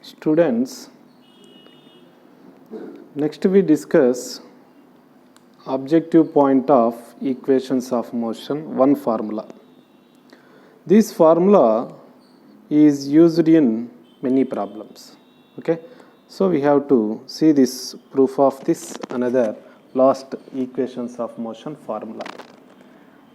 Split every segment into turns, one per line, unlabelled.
Students, next we discuss objective point of equations of motion, one formula. This formula is used in many problems. Okay, so we have to see this proof of this another last equations of motion formula.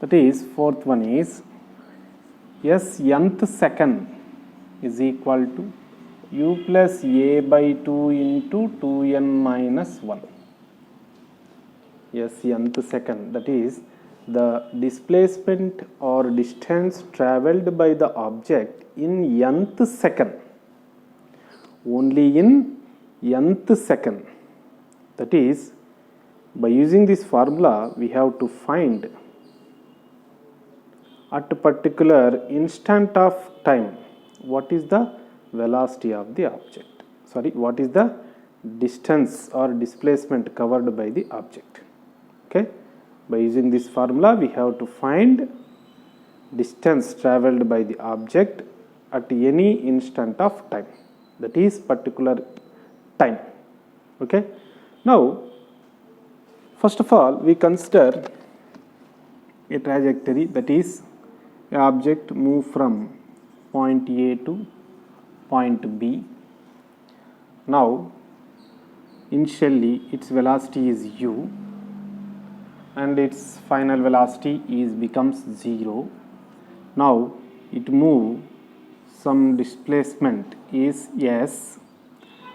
That is, fourth one is s nth second is equal to u plus a by 2 into 2n minus 1. S nth second, that is the displacement or distance travelled by the object in nth second, only in nth second. That is, by using this formula we have to find at a particular instant of time what is the velocity of the object, what is the distance or displacement covered by the object. Okay, by using this formula we have to find distance travelled by the object at any instant of time, that is particular time. Okay, now first of all we consider a trajectory, that is a object move from point A to point B. Now initially its velocity is u and its final velocity becomes 0. Now it move, some displacement is s,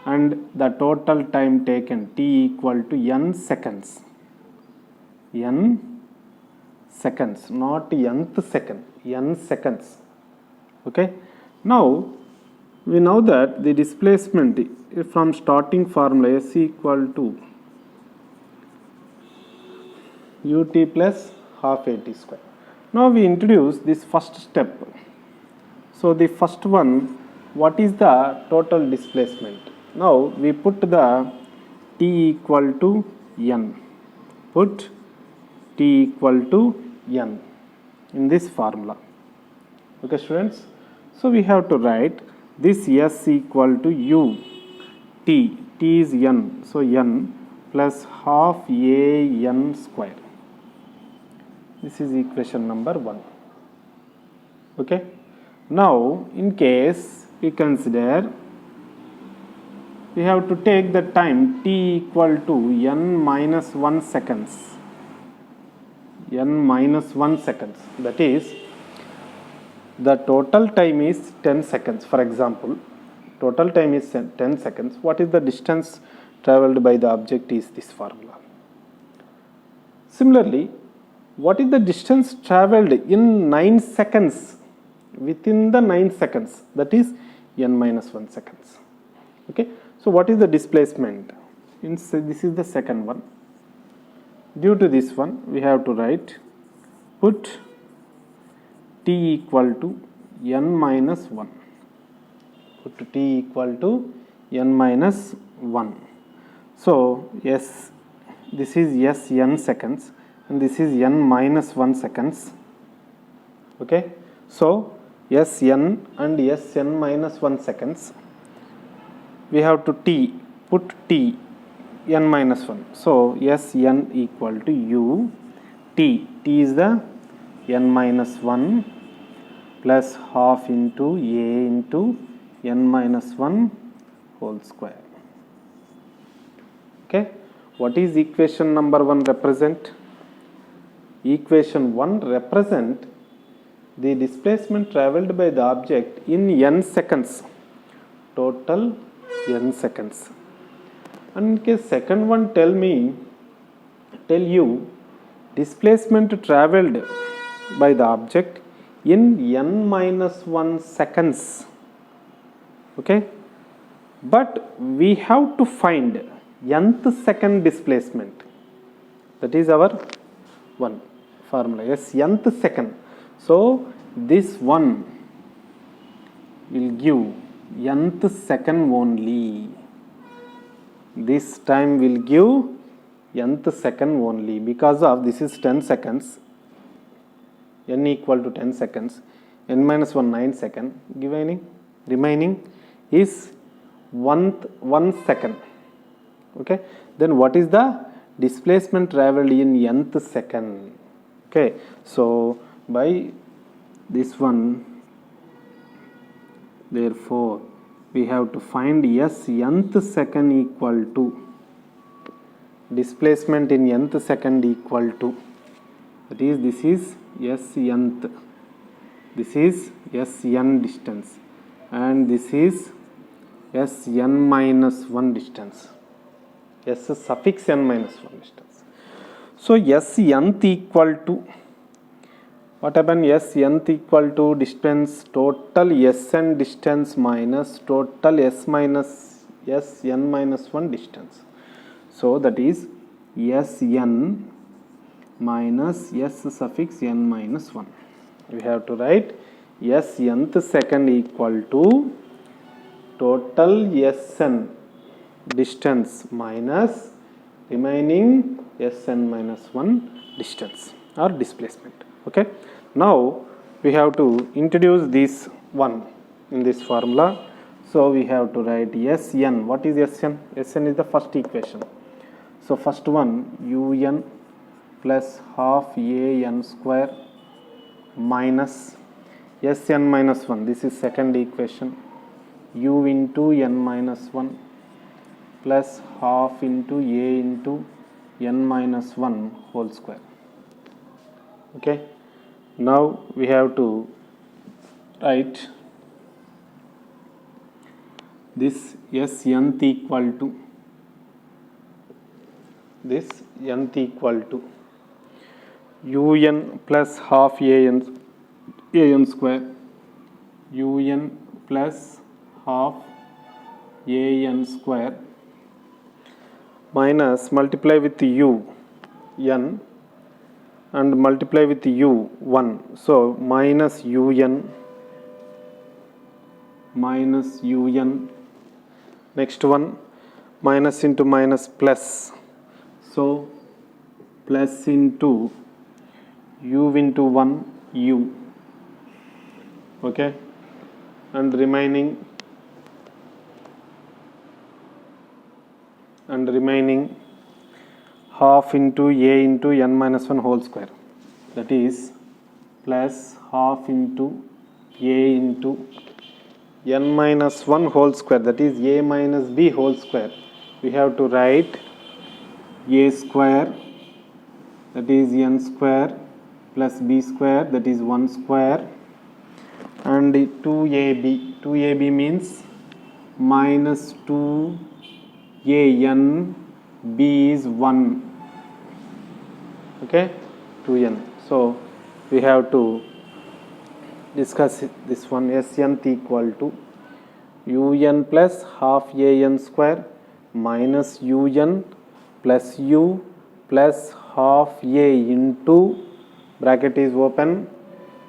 and the total time taken t equal to n seconds. N seconds, not nth second, n seconds. Okay, now we know that the displacement from starting formula s equal to ut plus half at square. Now we introduce this first step. So the first one, what is the total displacement? Now we put the t equal to n. Put t equal to n in this formula. Okay students, so we have to write this s equal to u, t is n, so n plus half a n square. This is equation number 1. Okay, now in case we consider, we have to take the time t equal to n minus 1 seconds. N minus 1 seconds, that is the total time is 10 seconds. For example, total time is 10 seconds. What is the distance travelled by the object is this formula. Similarly, what is the distance travelled in 9 seconds, within the 9 seconds, that is n minus 1 seconds. Okay, so what is the displacement? This is the second one. Due to this one we have to write, put t equal to n minus 1. Put t equal to n minus 1. So yes, this is s n seconds and this is n minus 1 seconds. Okay, so s n and s n minus 1 seconds, we have to put t n minus 1. So s n equal to u, t is the n minus 1 plus half into a into n minus 1 whole square. Okay, what is equation number 1 represent? Equation 1 represent the displacement travelled by the object in n seconds, total n seconds. And in case second one tell you displacement travelled by the object in n minus 1 seconds. Okay, but we have to find nth second displacement, that is our one formula, yes, nth second. So this one will give nth second only. This time will give nth second only, because of this is 10 seconds, n equal to 10 seconds, n minus 1 9 second, remaining is 1 second. Okay, then what is the displacement traveled in nth second? Okay, so by this one, therefore we have to find s nth second equal to displacement in nth second equal to, that is, this is s nth, this is s n distance, and this is s n minus 1 distance, s suffix n minus 1 distance. So s nth equal to, what happened, s nth equal to distance, total sn distance minus total s minus s n minus 1 distance. So that is sn minus s suffix n minus 1. We have to write s nth second equal to total sn distance minus remaining sn minus 1 distance or displacement. Okay, now we have to introduce this one in this formula. So we have to write sn. What is sn? Sn is the first equation. So first one, un plus half an square minus sn minus 1. This is second equation. U into n minus 1 plus half into a into n minus 1 whole square. Okay, now we have to write this s nth equal to this nth equal to un plus half an square, un plus half an square minus multiply with u n and multiply with u 1. So minus un next one, minus into minus plus, so plus into u into 1 u. Okay, and remaining half into a into n minus 1 whole square, that is plus half into a into n minus 1 whole square, that is a minus b whole square. We have to write a square, that is n square, plus b square, that is 1 square, and 2ab. 2ab means minus 2an, b is 1. Okay, 2n. So we have to discuss this one. Snth equal to un plus half an square minus un plus u plus half a into, bracket is open,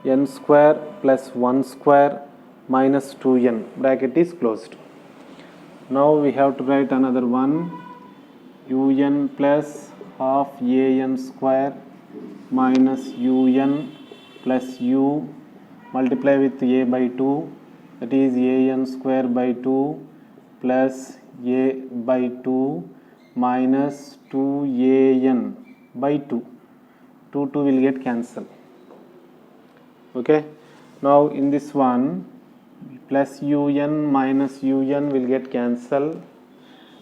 n square plus 1 square minus 2n, bracket is closed. Now we have to write another one, un plus half an square minus un plus u, multiply with a by 2, that is an square by 2 plus a by 2 minus 2an by 2. 2 will get cancelled. Okay, now in this one, plus un minus un will get cancelled,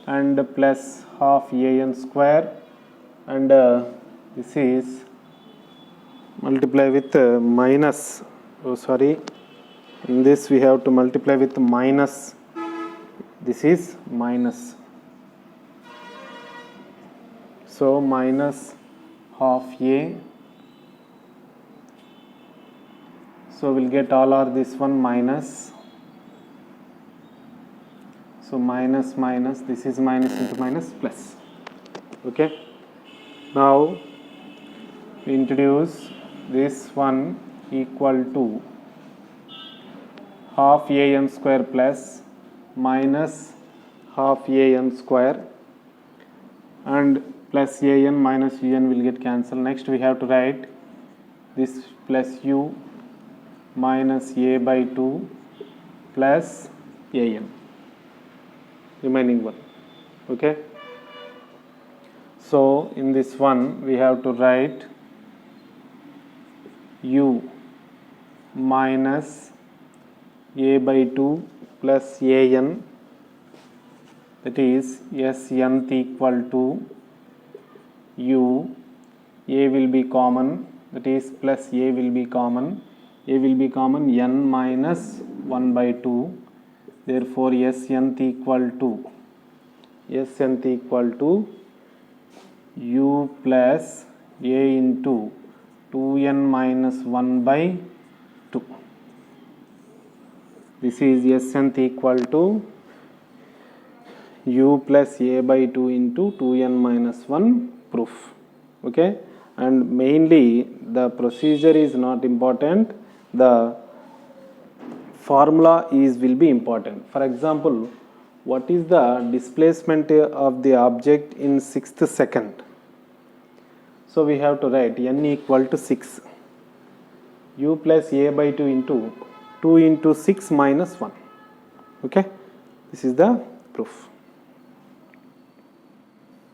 and plus half an square, and this is multiply with minus, oh sorry, in this we have to multiply with minus, this is minus, so minus half a, so we'll get all are this one minus, so minus minus, this is minus into minus plus. Okay, now we introduce this one equal to half an square plus minus half an square, and plus an minus un will get cancelled. Next we have to write this plus u minus a by 2 plus an. remaining one. Okay, so in this one we have to write u minus a by 2 plus an, that is snth equal to u, a will be common, that is plus a will be common, n minus 1 by 2, therefore snth equal to u plus a into 2n minus 1 by 2. This is snth equal to u plus a by 2 into 2n minus 1 proof. Okay, and mainly the procedure is not important, the formula will be important. For example, what is the displacement of the object in 6th second? So we have to write n equal to 6, u plus a by 2 into 2 into 6 minus 1. Okay, this is the proof.